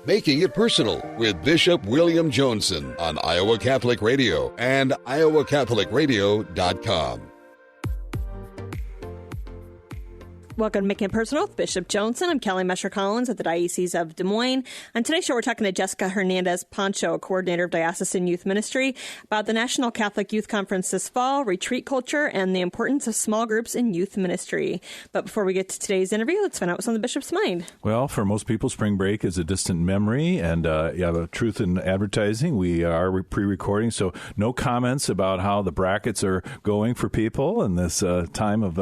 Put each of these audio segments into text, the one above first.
Making It Personal with Bishop William Joensen on Iowa Catholic Radio and iowacatholicradio.com. Welcome to Making It Personal with Bishop Joensen. I'm Kelly Mesher-Collins at the Diocese of Des Moines. On today's show, we're talking to Jessica Pancho, coordinator of Diocesan Youth Ministry, about the National Catholic Youth Conference this fall, retreat culture, and the importance of small groups in youth ministry. But before we get to today's interview, let's find out what's on the Bishop's mind. Well, for most people, spring break is a distant memory, and you have a truth in advertising. We are pre-recording, so no comments about how the brackets are going for people in this time of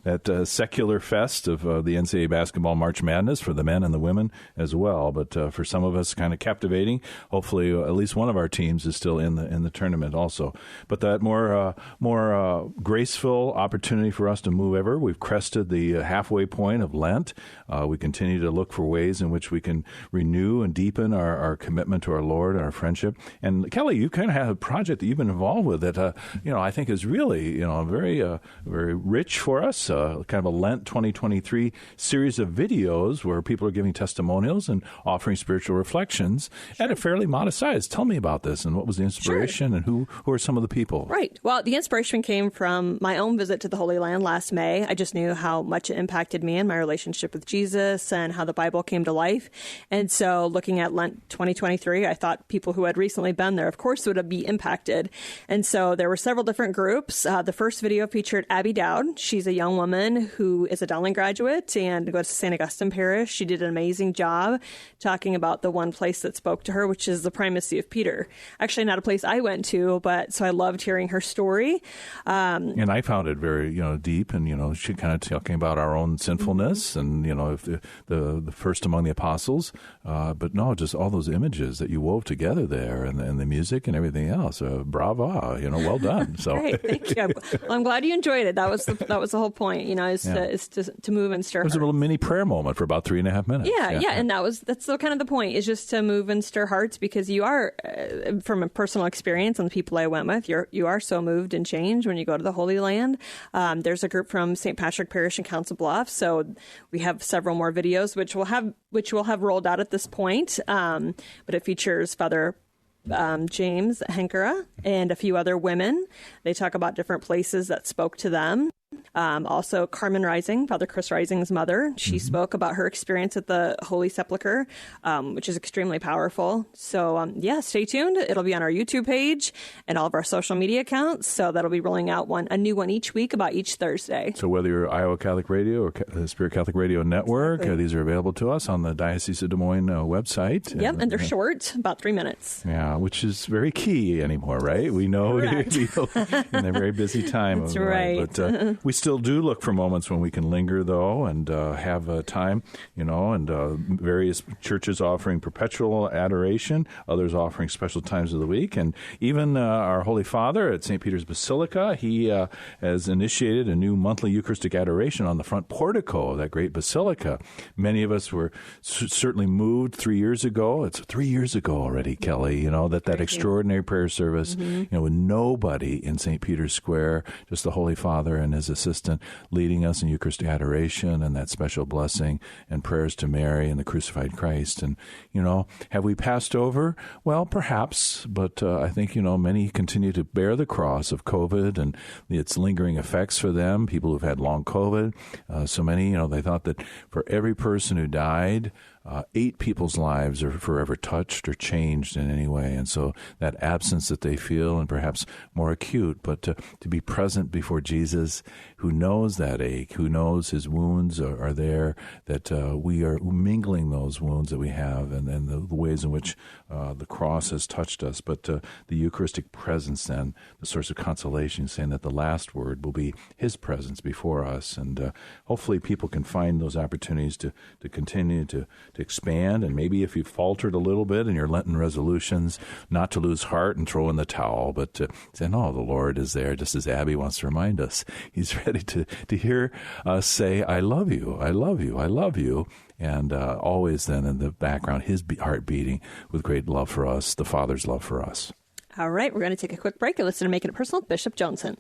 that secular fest of the NCAA basketball March Madness for the men and the women as well. But for some of us, kind of captivating. Hopefully, at least one of our teams is still in the tournament also. But that more graceful opportunity for us to move ever. We've crested the halfway point of Lent. We continue to look for ways in which we can renew and deepen our commitment to our Lord and our friendship. And Kelly, you kind of have a project that you've been involved with that I think is really very rich for us. Kind of a Lent 2023 series of videos where people are giving testimonials and offering spiritual reflections at a fairly modest size. Tell me about this and what was the inspiration and who are some of the people? Right. Well, the inspiration came from my own visit to the Holy Land last May. I just knew how much it impacted me and my relationship with Jesus and how the Bible came to life. And so looking at Lent 2023, I thought people who had recently been there, of course, would be impacted. And so there were several different groups. The first video featured Abby Dowd. She's a young woman who is a Dowling graduate and goes to St. Augustine Parish. She did an amazing job talking about the one place that spoke to her, which is the primacy of Peter. Actually, not a place I went to, but so I loved hearing her story. And I found it very, deep, and she kind of talking about our own sinfulness, and if the first among the apostles, but no, just all those images that you wove together there, and the music and everything else. Bravo, well done. So great, thank you. Well, I'm glad you enjoyed it. That was the whole point, is to move and stir. It was hearts. A little mini prayer moment for about 3.5 minutes. Yeah, and that's kind of the point, is just to move and stir hearts, because you are, from a personal experience and the people I went with, you are so moved and changed when you go to the Holy Land. There's a group from St. Patrick Parish in Council Bluffs, so we have several more videos which we'll have rolled out at this point. But it features Father James Henkera and a few other women. They talk about different places that spoke to them. Also, Carmen Rising, Father Chris Rising's mother, she spoke about her experience at the Holy Sepulchre, which is extremely powerful. So, stay tuned. It'll be on our YouTube page and all of our social media accounts. So that'll be rolling out a new one each week, about each Thursday. So whether you're Iowa Catholic Radio or the Spirit Catholic Radio Network, these are available to us on the Diocese of Des Moines website. Yep, and they're short, about 3 minutes. Yeah, which is very key anymore, right? We know in a very busy time. That's right. But we still do look for moments when we can linger, though, and have time, and various churches offering perpetual adoration, others offering special times of the week. And even our Holy Father at St. Peter's Basilica, he has initiated a new monthly Eucharistic adoration on the front portico of that great basilica. Many of us were certainly moved 3 years ago. It's 3 years ago already, Kelly, that extraordinary prayer service, with nobody in St. Peter's Square, just the Holy Father and his assistant leading us in Eucharistic adoration and that special blessing and prayers to Mary and the crucified Christ. And, have we passed over? Well, perhaps, but I think, many continue to bear the cross of COVID and its lingering effects for them, people who've had long COVID. So many, they thought that for every person who died, 8 people's lives are forever touched or changed in any way. And so that absence that they feel, and perhaps more acute, but to be present before Jesus, who knows that ache, who knows his wounds are there, that we are mingling those wounds that we have and the ways in which the cross has touched us. But the Eucharistic presence then, the source of consolation, saying that the last word will be his presence before us. And hopefully people can find those opportunities to continue to expand, and maybe if you've faltered a little bit in your Lenten resolutions, not to lose heart and throw in the towel, but to say, no, the Lord is there, just as Abby wants to remind us. He's ready to hear us say, I love you, I love you, I love you. And always then in the background, his heart beating with great love for us, the Father's love for us. All right, we're going to take a quick break and listen to Making It Personal with Bishop Joensen.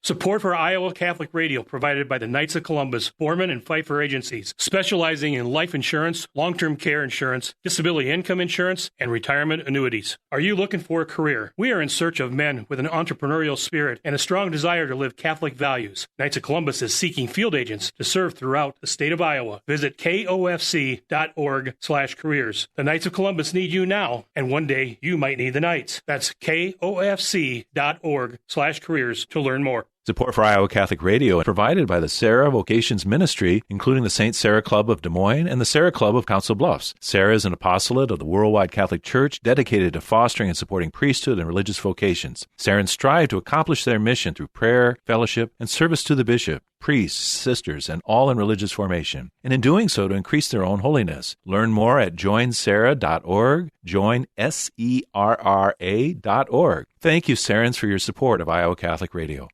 Support for Iowa Catholic Radio provided by the Knights of Columbus, Foreman and Pfeiffer agencies, specializing in life insurance, long-term care insurance, disability income insurance, and retirement annuities. Are you looking for a career? We are in search of men with an entrepreneurial spirit and a strong desire to live Catholic values. Knights of Columbus is seeking field agents to serve throughout the state of Iowa. Visit kofc.org/careers. The Knights of Columbus need you now, and one day you might need the Knights. That's kofc.org/careers to learn more. Support for Iowa Catholic Radio is provided by the Sarah Vocations Ministry, including the St. Sarah Club of Des Moines and the Sarah Club of Council Bluffs. Sarah is an apostolate of the Worldwide Catholic Church dedicated to fostering and supporting priesthood and religious vocations. Sarahans strive to accomplish their mission through prayer, fellowship, and service to the bishop, priests, sisters, and all in religious formation, and in doing so to increase their own holiness. Learn more at joinsarah.org, joinserra.org. Thank you, Sarahans, for your support of Iowa Catholic Radio.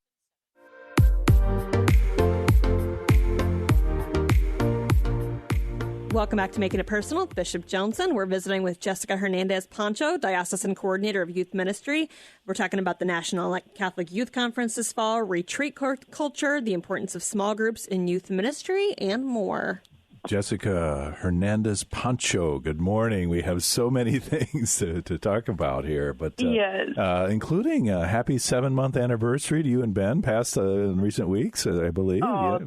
Welcome back to Making It Personal with Bishop Joensen. We're visiting with Jessica Hernandez Pancho, Diocesan Coordinator of Youth Ministry. We're talking about the National Catholic Youth Conference this fall, retreat culture, the importance of small groups in youth ministry, and more. Jessica Hernandez Pancho, good morning. We have so many things to talk about here, but yes. Including a happy 7-month anniversary to you and Ben, passed in recent weeks, I believe. Oh. Yeah.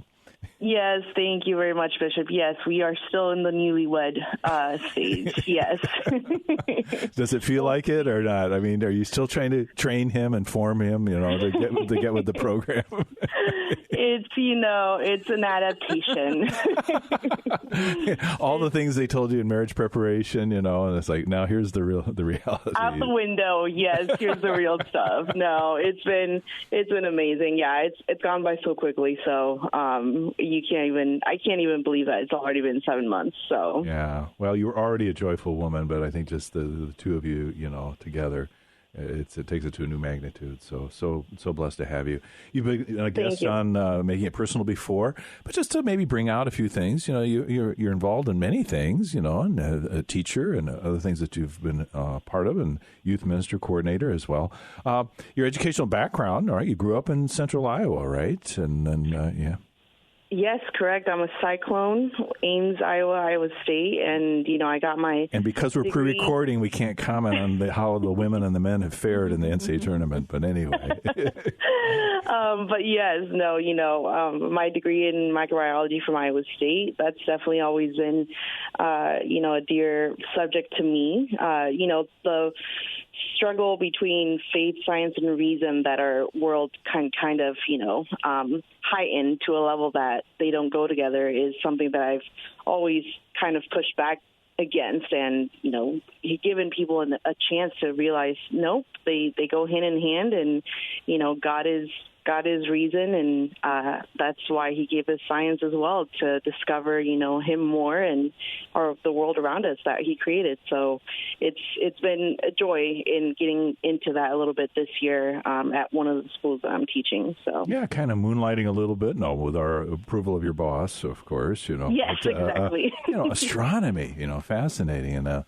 Yes, thank you very much, Bishop. Yes, we are still in the newlywed stage. Yes. Does it feel like it or not? I mean, are you still trying to train him and form him, to get with the program? It's an adaptation. All the things they told you in marriage preparation, and it's like, now here's the reality. Out the window. Yes, here's the real stuff. No, it's been amazing. Yeah, it's gone by so quickly. So, I can't even believe that it's already been 7 months. So yeah, well, you were already a joyful woman, but I think just the two of you, together, it takes it to a new magnitude. So blessed to have you. You've been a guest on Making It Personal before, but just to maybe bring out a few things. You're involved in many things. And a teacher and other things that you've been part of, and youth minister coordinator as well. Your educational background, all right? You grew up in Central Iowa, right? And yeah. Yes, correct. I'm a Cyclone, Ames, Iowa State, and I got my. And because we're degree. pre-recording, we can't comment on how the women and the men have fared in the NCAA tournament. But anyway. But yes, no, my degree in microbiology from Iowa State. That's definitely always been, a dear subject to me. The struggle between faith, science, and reason that our world kind of heighten to a level that they don't go together is something that I've always kind of pushed back against, and given people a chance to realize nope, they go hand in hand, and God is reason, and that's why He gave us science as well, to discover Him more and the world around us that He created. So it's been a joy in getting into that a little bit this year at one of the schools that I'm teaching. So yeah, kind of moonlighting a little bit. No, with our approval of your boss, of course. Yes, but, exactly. Astronomy. Fascinating, and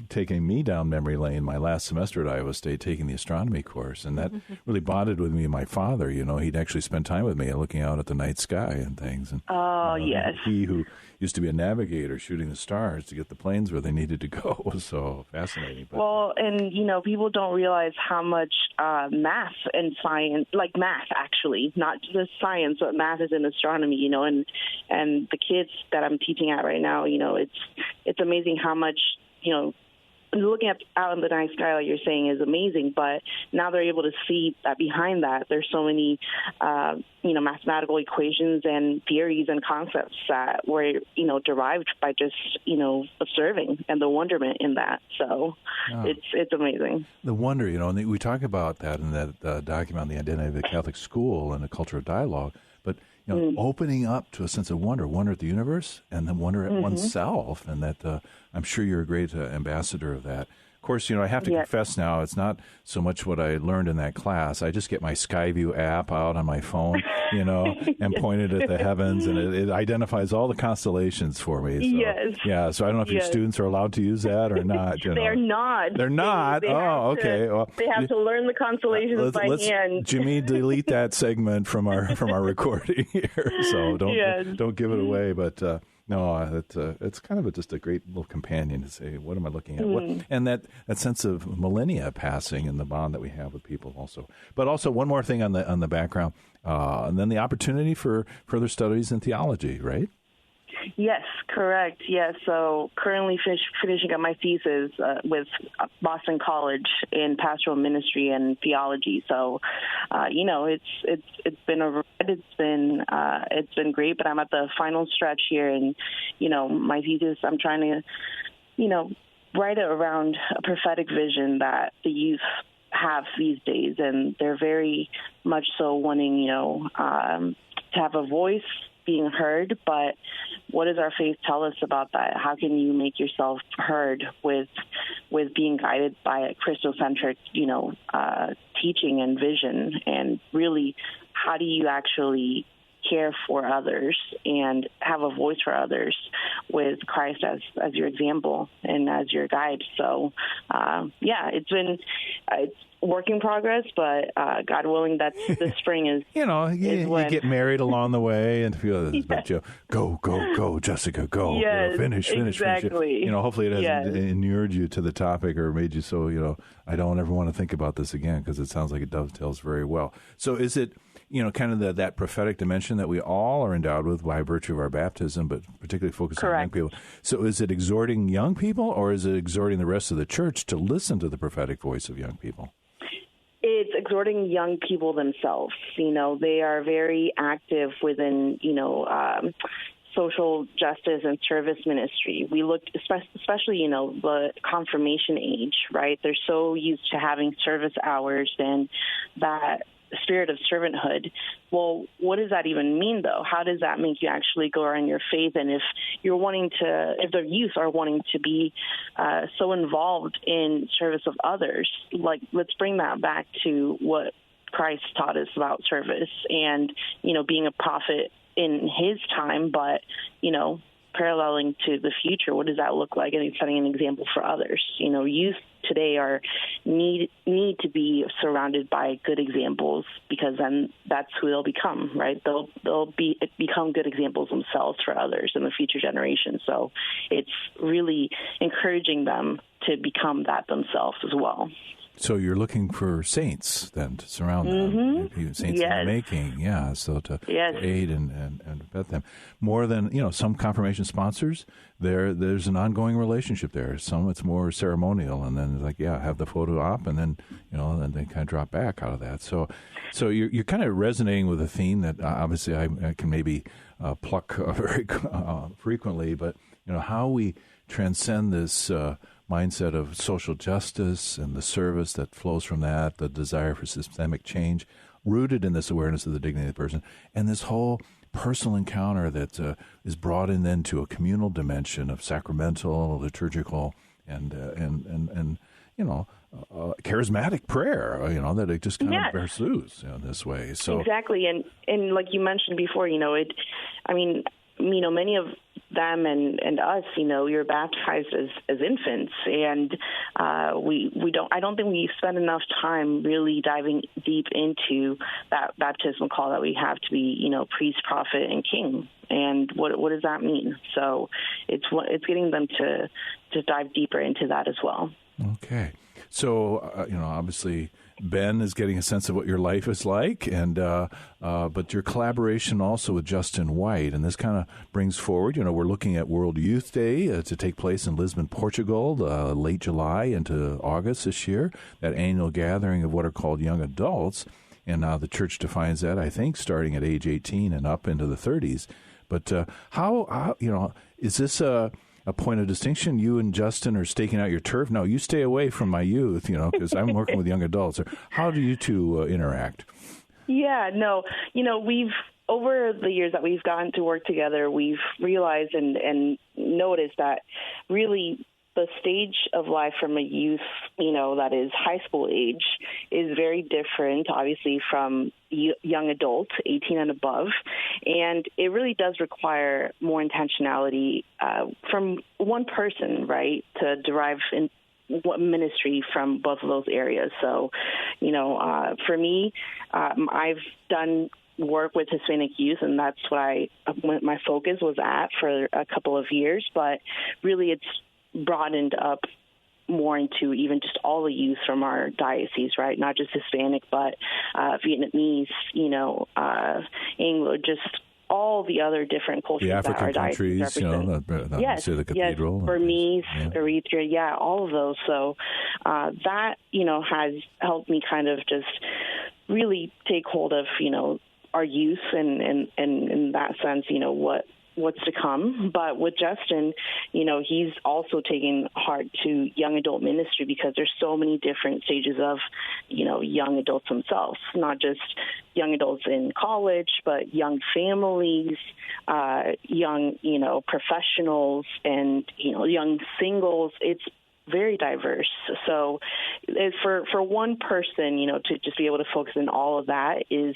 taking me down memory lane my last semester at Iowa State, taking the astronomy course. And that really bonded with me and my father. He'd actually spend time with me looking out at the night sky and things. And, yes. He who used to be a navigator shooting the stars to get the planes where they needed to go. So fascinating. But, well, and, people don't realize how much math and science, like math actually, not just science, but math is in astronomy, and the kids that I'm teaching at right now, it's amazing how much, looking out in the night sky, like you're saying, is amazing. But now they're able to see that behind that, there's so many, mathematical equations and theories and concepts that were, derived by just, observing, and the wonderment in that. So it's amazing. The wonder, and we talk about that in that document on the identity of the Catholic school and the culture of dialogue. But opening up to a sense of wonder at the universe, and then wonder at oneself, and that I'm sure you're a great ambassador of that. Of course, I have to confess now, it's not so much what I learned in that class. I just get my Skyview app out on my phone, and point it at the heavens, and it identifies all the constellations for me. So, yes. Yeah, so I don't know if your students are allowed to use that or not. They're not. They're not? Okay. Well, they have to learn the constellations by hand. Jimmy, delete that segment from our recording here. So don't give it away. But no, it's kind of just a great little companion to say, what am I looking at? And that sense of millennia passing and the bond that we have with people also. But also one more thing on the background, and then the opportunity for further studies in theology, right? Yes, correct. Yes. So currently finishing up my thesis with Boston College in pastoral ministry and theology. So, it's been a ride. It's been great, but I'm at the final stretch here, and my thesis, I'm trying to, write it around a prophetic vision that the youth have these days, and they're very much so wanting, to have a voice being heard, but what does our faith tell us about that? How can you make yourself heard with being guided by a Christocentric, teaching and vision? And really, how do you actually care for others and have a voice for others with Christ as your example and as your guide? So, it's work in progress, but God willing, that's the spring is. You get married along the way, and a few others. But go, Jessica, go. Yes, finish. Exactly. Hopefully it hasn't inured you to the topic or made you so. I don't ever want to think about this again, because it sounds like it dovetails very well. So is it? Kind of that prophetic dimension that we all are endowed with by virtue of our baptism, but particularly focused on young people. So is it exhorting young people, or is it exhorting the rest of the church to listen to the prophetic voice of young people? It's exhorting young people themselves. They are very active within, social justice and service ministry. We look, especially, the confirmation age, right? They're so used to having service hours and that spirit of servanthood. Well, what does that even mean, though? How does that make you actually go around your faith? And if the youth are wanting to be so involved in service of others, let's bring that back to what Christ taught us about service and, being a prophet in his time, but, paralleling to the future. What does that look like? And setting an example for others. Youth today need to be surrounded by good examples, because then that's who they'll become, right? They'll become good examples themselves for others in the future generations. So it's really encouraging them to become that themselves as well. So you're looking for saints then to surround them, saints in the making, so to aid and vet them. More than, some confirmation sponsors, there's an ongoing relationship there. Some it's more ceremonial, and then have the photo op, and then, then they kind of drop back out of that. So you're kind of resonating with a theme that obviously I can maybe pluck very frequently, but, how we transcend this mindset of social justice and the service that flows from that, the desire for systemic change, rooted in this awareness of the dignity of the person, and this whole personal encounter that is brought in then to a communal dimension of sacramental, liturgical, and charismatic prayer. That it just kind of pursues in this way. So exactly, and like you mentioned before, many of them and us, you're baptized as infants, and I don't think we spend enough time really diving deep into that baptismal call that we have to be, priest, prophet, and king. And what does that mean? So it's getting them to dive deeper into that as well. Okay. So, obviously Ben is getting a sense of what your life is like, and but your collaboration also with Justin White, and this kind of brings forward, we're looking at World Youth Day to take place in Lisbon, Portugal, late July into August this year, that annual gathering of what are called young adults, and the church defines that, I think, starting at age 18 and up into the 30s. But how is this a point of distinction? You and Justin are staking out your turf. No, you stay away from my youth, because I'm working with young adults. How do you two interact? Yeah, no, we've, over the years that we've gotten to work together, we've realized and noticed that really the stage of life from a youth, that is high school age, is very different, obviously, from young adults, 18 and above. And it really does require more intentionality from one person, right, to derive ministry from both of those areas. So, for me, I've done work with Hispanic youth, and that's what my focus was at for a couple of years. But really, it's broadened up more into even just all the youth from our diocese, right? Not just Hispanic, but Vietnamese, Anglo, just all the other different cultures. The African countries, yes, the cathedral. Yes, Burmese, Eritrea, all of those. So that, has helped me kind of just really take hold of, our youth and in that sense, what's to come. But with Justin, he's also taking heart to young adult ministry, because there's so many different stages of, young adults themselves, not just young adults in college, but young families, young, professionals, and, young singles. It's very diverse. So for one person, to just be able to focus on all of that is,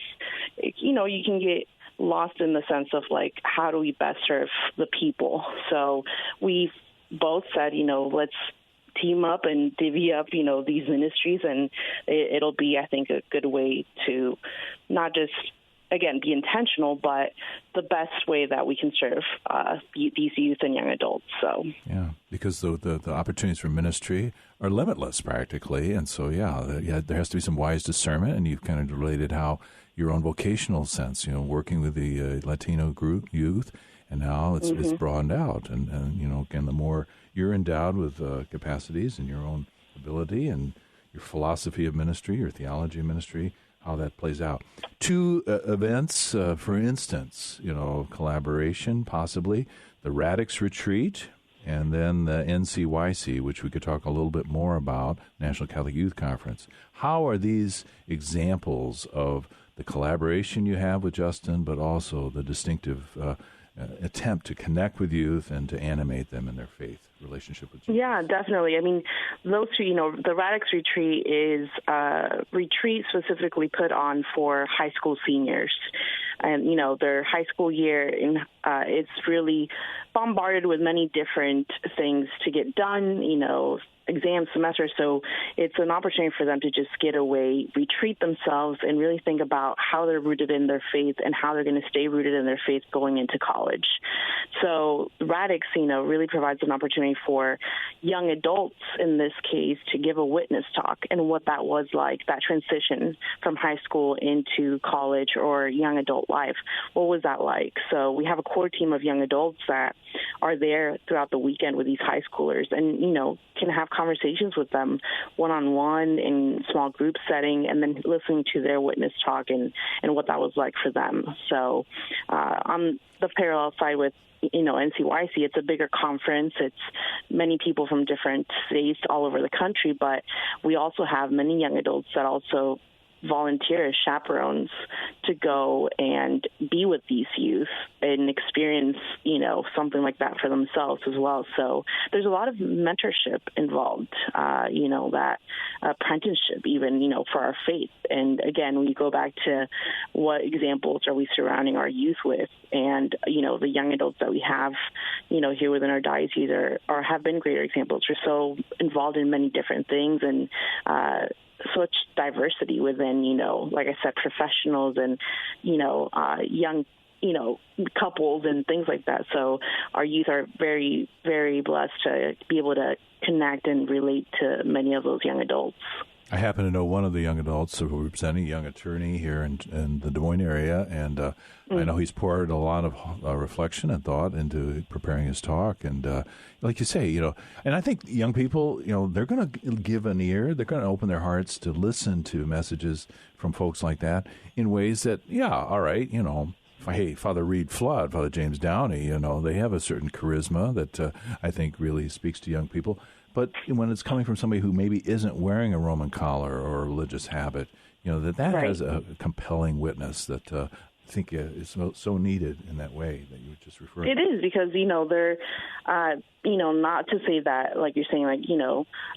you can get lost in the sense of, like, how do we best serve the people? So we've both said, let's team up and divvy up, these ministries, and it'll be, I think, a good way to not just, again, be intentional, but the best way that we can serve these youth and young adults. So yeah, because the opportunities for ministry are limitless practically, and so there has to be some wise discernment. And you've kind of related how your own vocational sense, working with the Latino group youth, and now it's broadened out, and again, the more you're endowed with capacities and your own ability and your philosophy of ministry, your theology of ministry, how that plays out. Two events, for instance, collaboration, possibly, the Radix Retreat, and then the NCYC, which we could talk a little bit more about, National Catholic Youth Conference. How are these examples of the collaboration you have with Justin, but also the distinctive attempt to connect with youth and to animate them in their faith relationship with Jesus? Yeah, definitely. I mean, those two, the Radix Retreat is a retreat specifically put on for high school seniors. And, their high school year, it's really bombarded with many different things to get done, exam semester. So it's an opportunity for them to just get away, retreat themselves, and really think about how they're rooted in their faith and how they're going to stay rooted in their faith going into college. So Radix, really provides an opportunity for young adults in this case to give a witness talk and what that was like, that transition from high school into college or young adult life. What was that like? So we have a core team of young adults that are there throughout the weekend with these high schoolers and, can have conversations with them one-on-one in small group setting, and then listening to their witness talk and what that was like for them. So on the parallel side with NCYC, it's a bigger conference. It's many people from different states all over the country, but we also have many young adults that also volunteer as chaperones to go and be with these youth and experience, something like that for themselves as well. So there's a lot of mentorship involved, that apprenticeship even, for our faith. And again, we go back to what examples are we surrounding our youth with, and, the young adults that we have, here within our diocese are have been greater examples. We're so involved in many different things, and such diversity within, like I said, professionals and, young, couples and things like that. So our youth are very, very blessed to be able to connect and relate to many of those young adults. I happen to know one of the young adults who representing a young attorney here in the Des Moines area, and I know he's poured a lot of reflection and thought into preparing his talk. And like you say, and I think young people, they're going to give an ear, they're going to open their hearts to listen to messages from folks like that in ways that, all right, hey, Father Reed Flood, Father James Downey, they have a certain charisma that I think really speaks to young people. But when it's coming from somebody who maybe isn't wearing a Roman collar or a religious habit, that right. has a compelling witness that think is so needed in that way that you were just referring. It is, because they're not to say that, like you're saying,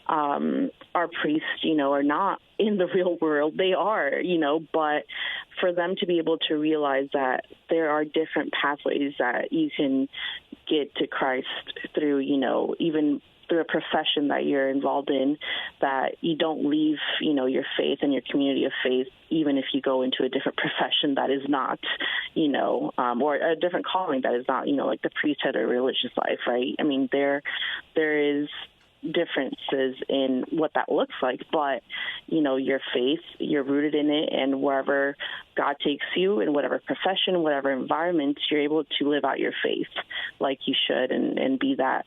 our priests are not in the real world. They are, but for them to be able to realize that there are different pathways that you can get to Christ through, even through a profession that you're involved in, that you don't leave, your faith and your community of faith, even if you go into a different profession that is not, or a different calling that is not, like the priesthood or religious life, right? I mean, there is differences in what that looks like, but your faith, you're rooted in it, and wherever God takes you, in whatever profession, whatever environment, you're able to live out your faith like you should, and be that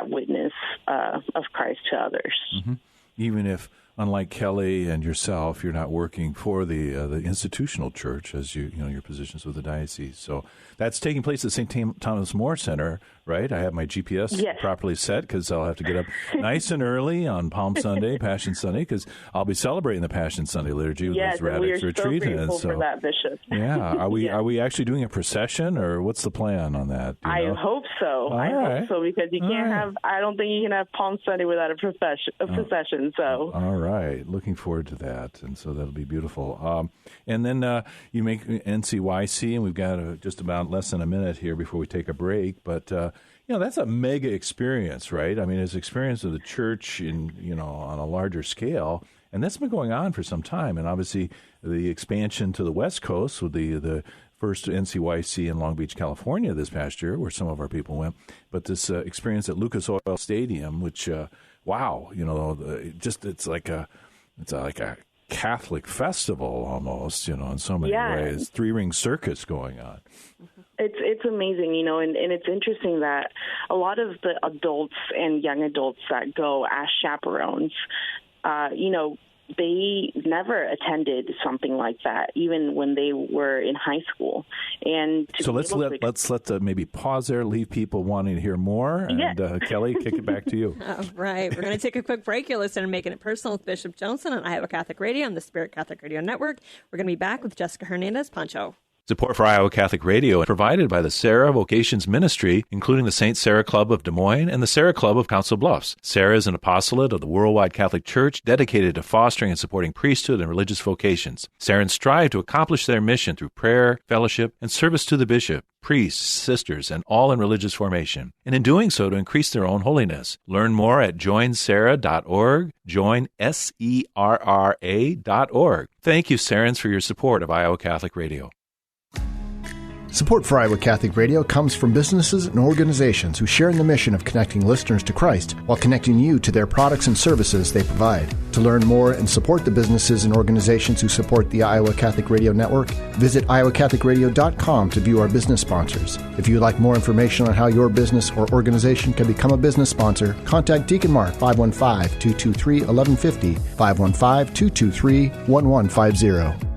witness of Christ to others. Mm-hmm. Even if, unlike Kelly and yourself, you're not working for the institutional church as your positions with the diocese. So that's taking place at St. Thomas More Center, right? I have my GPS properly set, because I'll have to get up nice and early on Palm Sunday, Passion Sunday, because I'll be celebrating the Passion Sunday liturgy with this Radix retreat. So grateful for that, Bishop. Yeah, are we actually doing a procession, or what's the plan on that? I hope so. Hope so, because you can't have. I don't think you can have Palm Sunday without a procession. So. All right, looking forward to that, and so that'll be beautiful. And then you make NCYC, and we've got just about less than a minute here before we take a break. But that's a mega experience, right? I mean, it's experience of the church on a larger scale, and that's been going on for some time. And obviously, the expansion to the West Coast with the first NCYC in Long Beach, California this past year, where some of our people went. But this experience at Lucas Oil Stadium, which wow, it's like a Catholic festival almost, in so many ways. 3-ring circus going on. It's amazing, and it's interesting that a lot of the adults and young adults that go as chaperones, they never attended something like that, even when they were in high school. And so let's let maybe pause there, leave people wanting to hear more, and Kelly, kick it back to you. All right, we're going to take a quick break. You're listening to Making It Personal with Bishop Joensen on Iowa Catholic Radio on the Spirit Catholic Radio Network. We're going to be back with Jessica Pancho. Support for Iowa Catholic Radio provided by the Sarah Vocations Ministry, including the St. Sarah Club of Des Moines and the Sarah Club of Council Bluffs. Sarah is an apostolate of the Worldwide Catholic Church dedicated to fostering and supporting priesthood and religious vocations. Sarahans strive to accomplish their mission through prayer, fellowship, and service to the bishop, priests, sisters, and all in religious formation, and in doing so to increase their own holiness. Learn more at joinsarah.org, joinserra.org. Thank you, Sarahans, for your support of Iowa Catholic Radio. Support for Iowa Catholic Radio comes from businesses and organizations who share in the mission of connecting listeners to Christ while connecting you to their products and services they provide. To learn more and support the businesses and organizations who support the Iowa Catholic Radio Network, visit iowacatholicradio.com to view our business sponsors. If you'd like more information on how your business or organization can become a business sponsor, contact Deacon Mark 515-223-1150, 515-223-1150.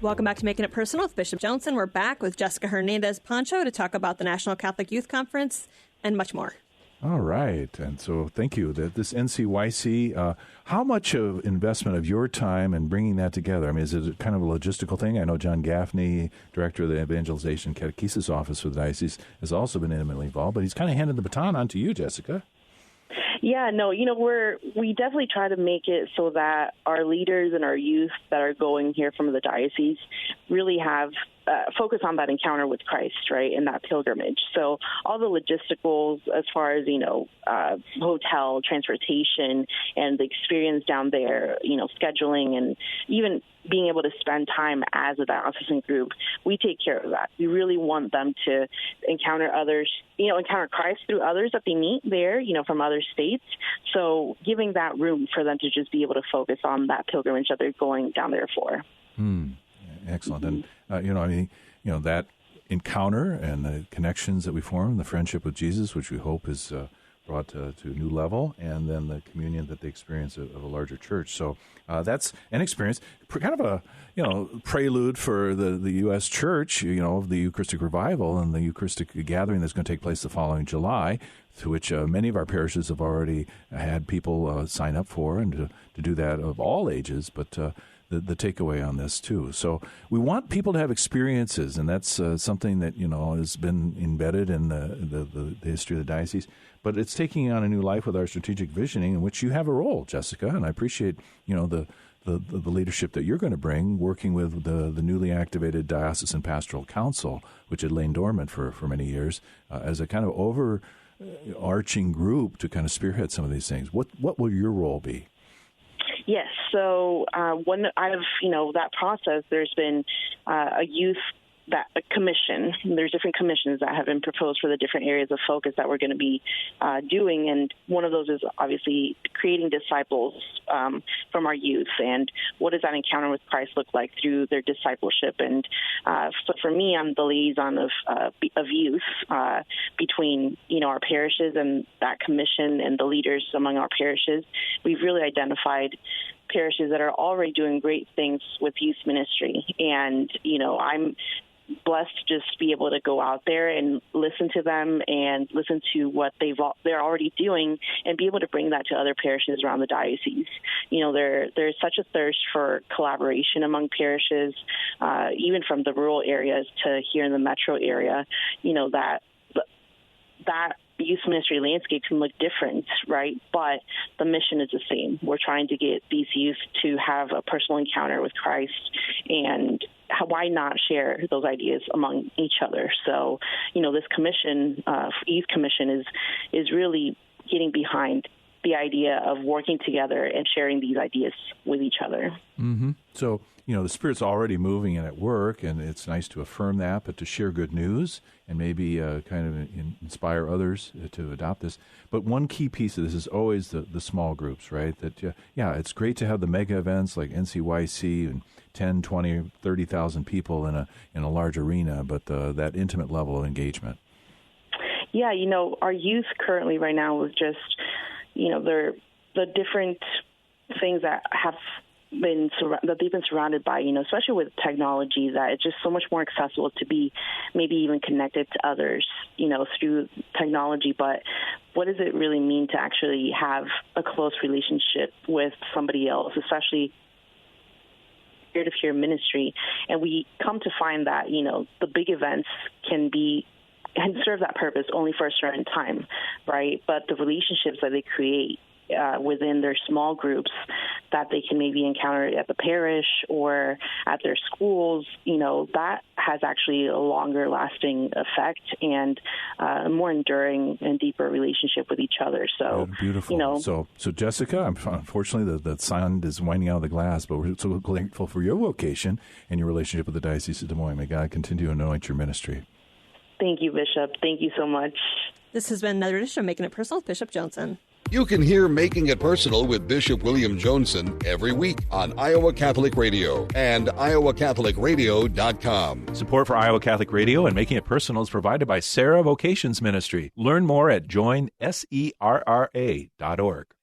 Welcome back to Making It Personal with Bishop Joensen. We're back with Jessica Pancho to talk about the National Catholic Youth Conference and much more. All right. And so thank you. This NCYC, how much of investment of your time in bringing that together? I mean, is it kind of a logistical thing? I know John Gaffney, director of the Evangelization Catechesis Office for the Diocese, has also been intimately involved, but he's kind of handed the baton on to you, Jessica. Yeah, no, we definitely try to make it so that our leaders and our youth that are going here from the diocese really have focus on that encounter with Christ, right, and that pilgrimage. So all the logisticals as far as, hotel, transportation, and the experience down there, scheduling, and even being able to spend time as a diocesan group, we take care of that. We really want them to encounter others, encounter Christ through others that they meet there, from other states. So giving that room for them to just be able to focus on that pilgrimage that they're going down there for. Excellent. And, that encounter and the connections that we form, the friendship with Jesus, which we hope is brought to a new level, and then the communion that they experience of a larger church. So that's an experience, kind of a prelude for the U.S. Church, of the Eucharistic Revival and the Eucharistic Gathering that's going to take place the following July, to which many of our parishes have already had people sign up for, and to do that of all ages, but the takeaway on this, too. So we want people to have experiences, and that's something that, has been embedded in the history of the diocese. But it's taking on a new life with our strategic visioning, in which you have a role, Jessica, and I appreciate, the leadership that you're going to bring, working with the newly activated Diocesan Pastoral Council, which had lain dormant for many years, as a kind of overarching group to kind of spearhead some of these things. What will your role be? Yes. So when out of that process, there's been a youth commission. There's different commissions that have been proposed for the different areas of focus that we're going to be doing, and one of those is obviously creating disciples from our youth, and what does that encounter with Christ look like through their discipleship. And so for me, I'm the liaison of youth between our parishes and that commission and the leaders among our parishes. We've really identified parishes that are already doing great things with youth ministry, and I'm blessed to just be able to go out there and listen to them and listen to what they're already doing, and be able to bring that to other parishes around the diocese. There's such a thirst for collaboration among parishes, even from the rural areas to here in the metro area. That youth ministry landscape can look different, right? But the mission is the same. We're trying to get these youth to have a personal encounter with Christ, and why not share those ideas among each other? So, this commission, youth commission, is really getting behind the idea of working together and sharing these ideas with each other. Mm-hmm. So, the Spirit's already moving and at work, and it's nice to affirm that, but to share good news and maybe kind of inspire others to adopt this. But one key piece of this is always the small groups, right? That, it's great to have the mega events like NCYC and 10, 20, 30,000 people in a large arena, but that intimate level of engagement. Yeah, our youth currently right now is just, they're the different things that they've been surrounded by, especially with technology, that it's just so much more accessible to be maybe even connected to others, through technology. But what does it really mean to actually have a close relationship with somebody else, especially peer-to-peer ministry? And we come to find that, the big events can serve that purpose only for a certain time, right? But the relationships that they create within their small groups that they can maybe encounter at the parish or at their schools, that has actually a longer lasting effect and a more enduring and deeper relationship with each other. So beautiful. So Jessica, unfortunately the sun is winding out of the glass, but we're so grateful for your vocation and your relationship with the Diocese of Des Moines. May God continue to anoint your ministry. Thank you, Bishop. Thank you so much. This has been another edition of Making It Personal with Bishop Joensen. You can hear Making It Personal with Bishop William Joensen every week on Iowa Catholic Radio and iowacatholicradio.com. Support for Iowa Catholic Radio and Making It Personal is provided by Sarah Vocations Ministry. Learn more at joinserra.org.